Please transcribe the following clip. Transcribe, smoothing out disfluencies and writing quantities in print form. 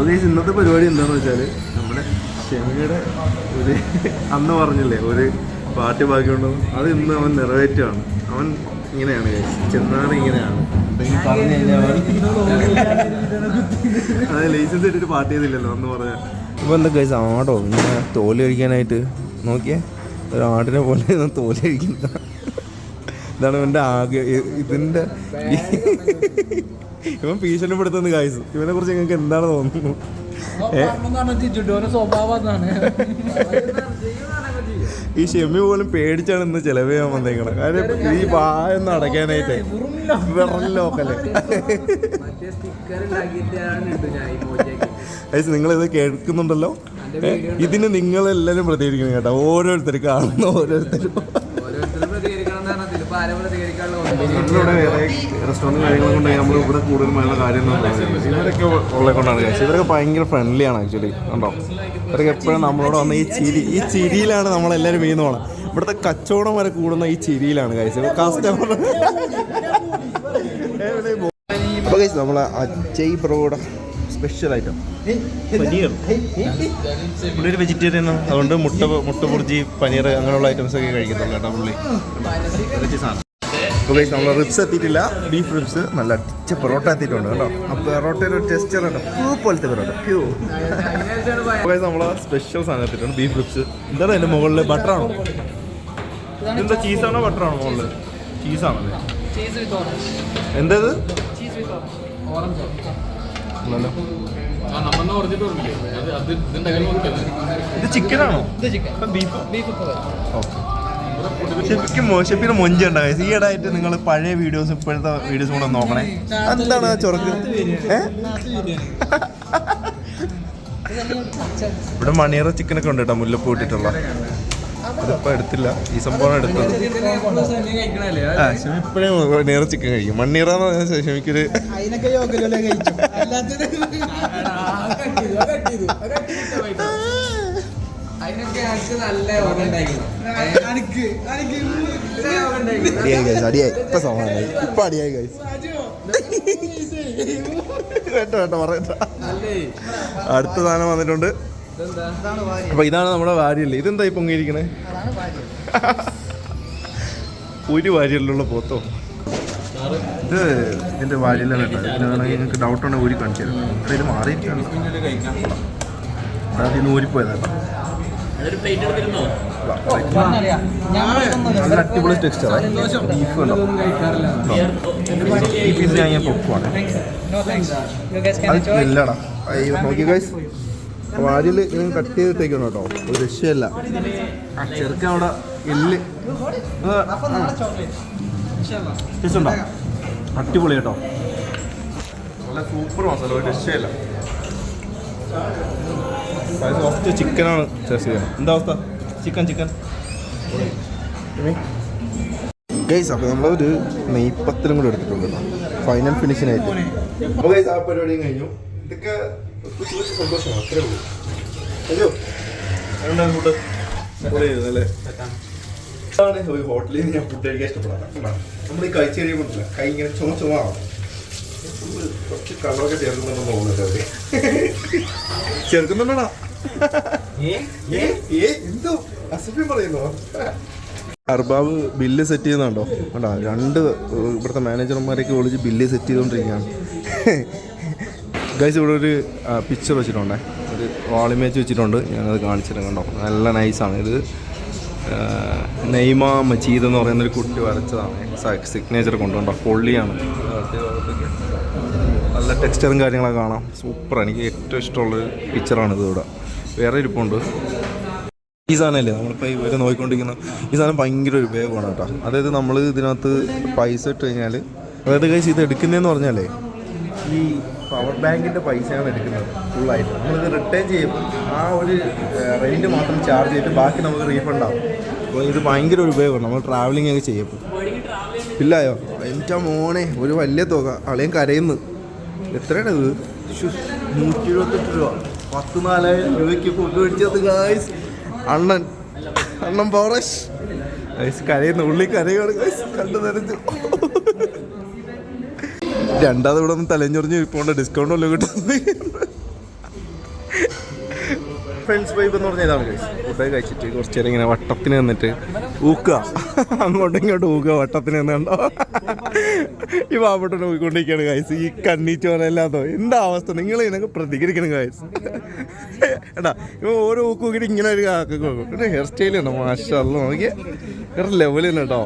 അപ്പോൾ ഇന്നത്തെ പരിപാടി എന്താണെന്ന് വെച്ചാൽ നമ്മുടെ ഷെമിയുടെ ഒരു അന്ന് പറഞ്ഞില്ലേ ഒരു പാർട്ടി ബാക്കിയുണ്ടോ അത് ഇന്ന് അവൻ നിറവേറ്റുകയാണ്. അവൻ ഇങ്ങനെയാണ് ചെന്നാണ് ഇങ്ങനെയാണ് എന്തെങ്കിലും പറഞ്ഞു കഴിഞ്ഞാൽ അതെ ലൈസൻസ് ഇട്ടിട്ട് പാർട്ടി ചെയ്തില്ലല്ലോ എന്ന് പറഞ്ഞാൽ. ഇപ്പോൾ എന്താ ഗൈസ് ആടോ ഇങ്ങനെ തോല് കഴിക്കാനായിട്ട് നോക്കിയേ ഒരു ആടിനെ പോലെ തോല് കഴിക്കുന്ന ഇതാണ് ഇവൻ്റെ ആകെ ഇതിൻ്റെ ഇവൻ ഭീഷണിപ്പെടുത്തുന്ന ഗൈസ്. ഇവനെ കുറിച്ച് നിങ്ങൾക്ക് എന്താണ് തോന്നുന്നു? ഈ ഷെമി പോലും പേടിച്ചാണ് ഇന്ന് ചെലവ് ചെയ്യാൻ വന്നേക്കണം. കാര്യം ഈ വായൊന്ന് അടയ്ക്കാനായിട്ട് വെറലോക്കല്ലേ. നിങ്ങളിത് കേൾക്കുന്നുണ്ടല്ലോ, ഇതിന് നിങ്ങളെല്ലാവരും പ്രതികരിക്കണം കേട്ടോ. ഓരോരുത്തരും കാണുന്ന ഓരോരുത്തരും നമ്മളിവിടെ വേറെ റെസ്റ്റോറൻറ്റ് കാര്യങ്ങളെ കൊണ്ട് നമ്മൾ ഇവിടെ കൂടുതലുമായുള്ള കാര്യം ഇവരൊക്കെ ഉള്ളത് കൊണ്ടാണ് കഴിച്ചത്. ഇവരൊക്കെ ഭയങ്കര ഫ്രണ്ട്ലി ആണ് ആക്ച്വലി. കണ്ടോ ഇവരൊക്കെ എപ്പോഴും നമ്മളോട് വന്ന ഈ ചിരിയിലാണ് നമ്മളെല്ലാവരും വീണ് പോകണം. ഇവിടുത്തെ കച്ചവടം വരെ കൂടുന്ന ഈ ചിരിയിലാണ് കഴിച്ചത്. കസ്റ്റമർ അപ്പോൾ കഴിച്ചു നമ്മളെ അജയ് ബ്രോയുടെ സ്പെഷ്യൽ ഐറ്റം പനീർ. പുള്ളി ഒരു വെജിറ്റേറിയൻ ആണ്, അതുകൊണ്ട് മുട്ട പൊറിജി പനീർ അങ്ങനെയുള്ള ഐറ്റംസ് ഒക്കെ കഴിക്കുന്നുള്ളൂ കേട്ടോ പുള്ളി. അപ്പോൾ കഴിച്ച് നമ്മൾ റിബ്സ് എത്തിയിട്ടില്ല, ബീഫ് റിബ്സ് നല്ല അടിച്ച പൊറോട്ട എത്തിയിട്ടുണ്ട് കേട്ടോ. ആ പൊറോട്ടയുടെ ഒരു ടെക്സ്ചർ ഉണ്ട്, പ്യൂ പോലത്തെ പൊറോട്ട പ്യൂ. അപ്പോൾ നമ്മൾ സ്പെഷ്യൽ സാധനം എത്തിയിട്ടുണ്ട് ബീഫ് റിബ്സ്. എന്താണ് അതിൻ്റെ മുകളിൽ ബട്ടറാണോ? ഇതെന്താ ചീസാണോ ബട്ടറാണോ മുകളിൽ? ചീസാണല്ലേ? എന്തത് ഇത് ചിക്കനാണോ? ബീഫ്. ഷെഫിന് മൊഞ്ചുണ്ടായി. ഈയിടായിട്ട് നിങ്ങൾ പഴയ വീഡിയോസ് ഇപ്പോഴത്തെ വീഡിയോസും കൂടെ നോക്കണേ. എന്താണ് ആ ചൊറക്ക്? ഇവിടെ മണിയറ ചിക്കനൊക്കെ ഉണ്ട് കേട്ടോ, മുല്ലപ്പൂ ഇട്ടിട്ടുള്ള. ഇതിപ്പോൾ എടുത്തില്ല, ഈ സംഭവം എടുത്തത്. ഷെമി ഇപ്പോഴേ മണിയറ ചിക്കൻ കഴിക്കും. മണ്ണീറാന്ന് പറഞ്ഞാൽ ഷെമിക്കൊരു അടിയായി. ഇപ്പൊ സമാധാനായി, ഇപ്പൊ അടിയായി ഗൈസ്. വേണ്ട പറയണ്ട. അടുത്ത സാധനം വന്നിട്ടുണ്ട്. അപ്പൊ ഇതാണ് നമ്മുടെ വാരിയല്ലേ. ഇതെന്താ ഈ പൊങ്ങിയിരിക്കണേ? ഒരു വാരിയല്ലുള്ള പോത്തോ? ഇത് ഇതിന്റെ വാരിയല്ലാണ് കേട്ടോ. ഇതിനാണെങ്കിൽ നിങ്ങൾക്ക് ഡൗട്ട് ഉണ്ടെങ്കിൽ ഊരി കാണിച്ചു തരാം. ഇത് മാറിയിട്ടാണ്, അതിന് ഊരിപ്പോയതാണ്. നല്ല അടിപൊളി ടെക്സ്ചറാ. ബീഫ് ഈ പീസ് ഞാൻ പൊക്കുവാണ്. അത് ഇല്ലടാ നോക്കി ഗൈസ്. വാരിൽ ഇങ്ങനെ കട്ട് ചെയ്തിട്ടേക്കണം കേട്ടോ, ഒരു രക്ഷയല്ല. ചെറുക്ക അവിടെ എല്ല് ഉണ്ടോ? അടിപൊളി കേട്ടോ, നല്ല സൂപ്പർ മസാല, ഒരു രക്ഷയല്ല. ഫസ്റ്റ് ചിക്കനാണ് ചേർച്ച് ചെയ്യുന്നത്. എന്താ അവസ്ഥ? Chicken guys. അപ്പോൾ നമ്മളൊരു നെയ്പ്പത്തിലും കൂടെ എടുത്തിട്ടുണ്ട് ഫൈനൽ ഫിനിഷിനായിട്ട്. അപ്പോൾ ഗൈസ് ആ പരിപാടിയും കഴിഞ്ഞു. ഇതൊക്കെ സന്തോഷമാണ്, അത്രേ ഉള്ളൂ. അയ്യോ ഫുഡ് അല്ലേ? ഒരു ഹോട്ടലിൽ നിന്ന് ഞാൻ ഫുഡ് കഴിക്കാൻ ഇഷ്ടപ്പെടാം. നമ്മൾ ഈ കഴിച്ച് കഴിയുമ്പോഴല്ല കൈ ഇങ്ങനെ ചുമ കുറച്ച് കളറൊക്കെ ചേർക്കുന്നുണ്ടെന്ന് തോന്നുന്നുണ്ട് അവര്. ചേർക്കുന്നുണ്ടോടാ? എന്തോ അസഭ്യം പറയുന്നോ? അർബാബ് ബില്ല് സെറ്റ് ചെയ്യുന്നുണ്ടോ? കണ്ടോ, രണ്ട് ഇവിടുത്തെ മാനേജർമാരൊക്കെ വിളിച്ച് ബില്ല് സെറ്റ് ചെയ്തുകൊണ്ടിരിക്കുകയാണ് ഗൈസ്. ഇവിടെ ഒരു പിക്ചർ വെച്ചിട്ടുണ്ടേ, ഒരു വാളിമേച്ച് വെച്ചിട്ടുണ്ട്. ഞാനത് കാണിച്ചിട്ട് കണ്ടോ, നല്ല നൈസാണ്. ഇത് നെയ്മ മജീദ് എന്ന് പറയുന്നൊരു കുട്ടി വരച്ചതാണ്. സിഗ്നേച്ചർ കൊണ്ടുണ്ടോ, പൊള്ളിയാണ്. നല്ല ടെക്സ്ചറും കാര്യങ്ങളൊക്കെ കാണാം, സൂപ്പർ. എനിക്ക് ഏറ്റവും ഇഷ്ടമുള്ളൊരു പിക്ചറാണിത്. ഇവിടെ വേറെ ഇരിപ്പുണ്ട്. ഈ സാധനമല്ലേ നമ്മളിപ്പോൾ ഇവരെ നോക്കിക്കൊണ്ടിരിക്കുന്ന ഈ സാധനം ഭയങ്കര ഒരു ഉപയോഗമാണ് കേട്ടോ. അതായത് നമ്മൾ ഇതിനകത്ത് പൈസ ഇട്ട് കഴിഞ്ഞാൽ, അതായത് കൈസ് ഇത് എടുക്കുന്നതെന്ന് പറഞ്ഞാലേ ഈ പവർ ബാങ്കിൻ്റെ പൈസയാണ് എടുക്കുന്നത് ഫുള്ളായിട്ട്. നമ്മളിത് റിട്ടേൺ ചെയ്യും, ആ ഒരു റെൻറ്റ് മാത്രം ചാർജ് ചെയ്തിട്ട് ബാക്കി നമുക്ക് റീഫണ്ട് ആവും. അപ്പോൾ ഇത് ഭയങ്കര ഒരു ഉപയോഗമാണ് നമ്മൾ ട്രാവലിംഗ് ഒക്കെ ചെയ്യുമ്പോൾ. ഇല്ലായോ എൻ്റെ മോനെ, ഒരു വലിയ തുക. അളിയൻ കരയുന്നു. എത്രയാണ് ഇത്? 178 രൂപ, 14,000 രൂപയ്ക്ക് ഫുഡ് മേടിച്ചത് ഗായ്സ്. അണ്ണൻ പവറേഷ് ഗൈസ് കരയുന്നു, ഉള്ളി കരയാണ് ഗൈസ്, കണ്ടു നിറഞ്ഞു. രണ്ടാമത് ഇവിടെ ഒന്ന് തലഞ്ഞൊറിഞ്ഞ് ഇപ്പോണ്ട് ഡിസ്കൗണ്ട് വല്ലതും കിട്ടും. ഫ്രണ്ട്സ് വൈബ് എന്ന് പറഞ്ഞാൽ ഇതാണ് കഴിച്ചു. ഫുഡ് കഴിച്ചിട്ട് കുറച്ച് നേരം ഇങ്ങനെ വട്ടത്തിന് നിന്നിട്ട് ഊക്കുക, അങ്ങോട്ടും ഇങ്ങോട്ടും ഊക്കുക, വട്ടത്തിന് നിന്നുണ്ടോ ഈ പാവപ്പെട്ട നോക്കിക്കൊണ്ടിരിക്കുകയാണ് ഗൈസ്. ഈ കണ്ണീച്ചോനല്ലാത്തോ എന്താ അവസ്ഥ, നിങ്ങൾ ഇതിനൊക്കെ പ്രതികരിക്കണം ഗൈസ്. എടാ ഇവ ഓരോ ഊക്ക് നോക്കിയിട്ട് ഇങ്ങനെ ഒരു കാക്കൊക്കെ ഹെയർ സ്റ്റൈൽ ഉണ്ടോ, മാഷാ അല്ലാഹ്, നോക്കിയാൽ വേറെ ലെവൽ തന്നെ കേട്ടോ.